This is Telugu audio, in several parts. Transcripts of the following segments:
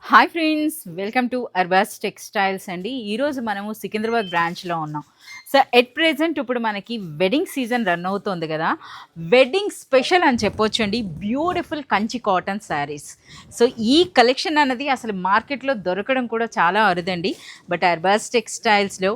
Hi friends, welcome to Arbaz textiles అండి. ఈరోజు మనము సికింద్రాబాద్ బ్రాంచ్లో ఉన్నాం. సో ఎట్ ప్రెజెంట్ ఇప్పుడు మనకి వెడ్డింగ్ సీజన్ రన్ అవుతుంది కదా, వెడ్డింగ్ స్పెషల్ అని చెప్పొచ్చు అండి. Beautiful Kanchi cotton saris. So ఈ కలెక్షన్ అన్నది అసలు మార్కెట్లో దొరకడం కూడా చాలా అరుదండి. బట్ అర్బాస్ టెక్స్టైల్స్లో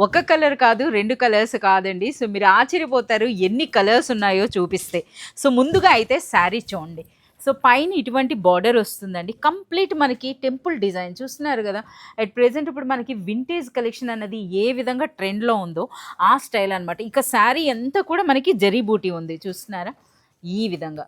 ఒక కలర్ కాదు, రెండు కలర్స్ కాదండి. సో మీరు ఆశ్చర్యపోతారు ఎన్ని కలర్స్ ఉన్నాయో చూపిస్తే. సో ముందుగా అయితే శారీ చూడండి. సో పైన ఇటువంటి బార్డర్ వస్తుందండి. కంప్లీట్ మనకి టెంపుల్ డిజైన్ చూస్తున్నారు కదా. అట్ ప్రెజెంట్ ఇప్పుడు మనకి వింటేజ్ కలెక్షన్ అన్నది ఏ విధంగా ట్రెండ్లో ఉందో ఆ స్టైల్ అనమాట. ఇక శారీ అంతా కూడా మనకి జరీ బూటీ ఉంది, చూస్తున్నారా ఈ విధంగా.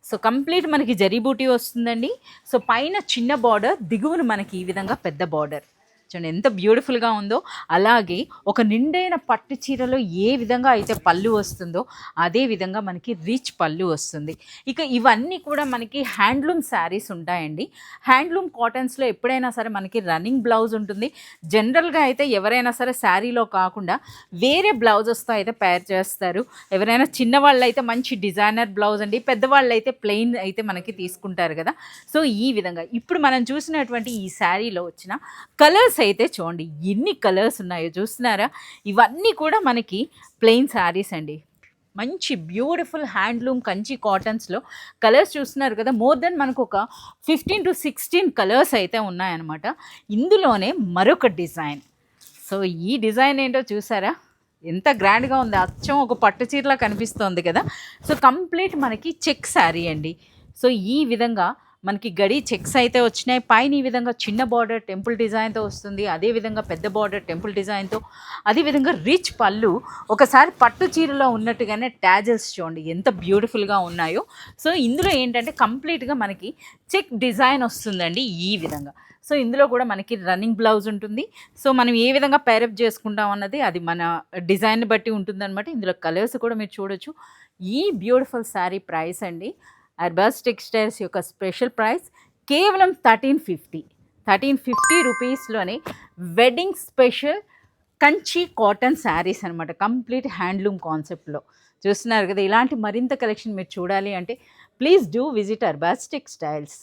సో కంప్లీట్ మనకి జరీ బూటీ వస్తుందండి. సో పైన చిన్న బార్డర్, దిగువన మనకి ఈ విధంగా పెద్ద బార్డర్ చూడండి ఎంత బ్యూటిఫుల్గా ఉందో. అలాగే ఒక నిండైన పట్టు చీరలో ఏ విధంగా అయితే పళ్ళు వస్తుందో అదే విధంగా మనకి రిచ్ పళ్ళు వస్తుంది. ఇక ఇవన్నీ కూడా మనకి హ్యాండ్లూమ్ శారీస్ ఉంటాయండి. హ్యాండ్లూమ్ కాటన్స్లో ఎప్పుడైనా సరే మనకి రన్నింగ్ బ్లౌజ్ ఉంటుంది. జనరల్గా అయితే ఎవరైనా సరే శారీలో కాకుండా వేరే బ్లౌజెస్తో అయితే పేర్ చేస్తారు. ఎవరైనా చిన్నవాళ్ళు అయితే మంచి డిజైనర్ బ్లౌజ్ అండి, పెద్దవాళ్ళు అయితే ప్లెయిన్ అయితే మనకి తీసుకుంటారు కదా. సో ఈ విధంగా ఇప్పుడు మనం చూసినటువంటి ఈ శారీలో వచ్చిన కలర్స్ అయితే చూడండి ఎన్ని కలర్స్ ఉన్నాయో, చూస్తున్నారా. ఇవన్నీ కూడా మనకి ప్లెయిన్ శారీస్ అండి. మంచి బ్యూటిఫుల్ హ్యాండ్లూమ్ కంచి కాటన్స్లో కలర్స్ చూస్తున్నారు కదా. మోర్ దెన్ మనకు ఒక 15 to 16 కలర్స్ అయితే ఉన్నాయన్నమాట. ఇందులోనే మరొక డిజైన్. సో ఈ డిజైన్ ఏంటో చూసారా, ఎంత గ్రాండ్గా ఉంది. అచ్చం ఒక పట్టు చీరలా కనిపిస్తోంది కదా. సో కంప్లీట్ మనకి చెక్ శారీ అండి. సో ఈ విధంగా మనకి గడి చెక్స్ అయితే వచ్చినాయి. పైన ఈ విధంగా చిన్న బార్డర్ టెంపుల్ డిజైన్తో వస్తుంది, అదేవిధంగా పెద్ద బార్డర్ టెంపుల్ డిజైన్తో, అదేవిధంగా రిచ్ పళ్ళు. ఒకసారి పట్టు చీరలో ఉన్నట్టుగానే ట్యాజల్స్ చూడండి ఎంత బ్యూటిఫుల్గా ఉన్నాయో. సో ఇందులో ఏంటంటే కంప్లీట్గా మనకి చెక్ డిజైన్ వస్తుందండి ఈ విధంగా. సో ఇందులో కూడా మనకి రన్నింగ్ బ్లౌజ్ ఉంటుంది. సో మనం ఏ విధంగా పేరప్ చేసుకుంటాం అన్నది అది మన డిజైన్ బట్టి ఉంటుందన్నమాట. ఇందులో కలర్స్ కూడా మీరు చూడొచ్చు. ఈ బ్యూటిఫుల్ శారీ ప్రైస్ అండి, అర్బాస్ టెక్స్టైల్స్ యొక్క స్పెషల్ ప్రైస్ కేవలం 1350 రూపీస్లోనే wedding special Kanchi cotton saris అనమాట. కంప్లీట్ హ్యాండ్లూమ్ కాన్సెప్ట్లో చూస్తున్నారు కదా. ఇలాంటి మరింత కలెక్షన్ మీరు చూడాలి అంటే please do visit Arbaz textiles.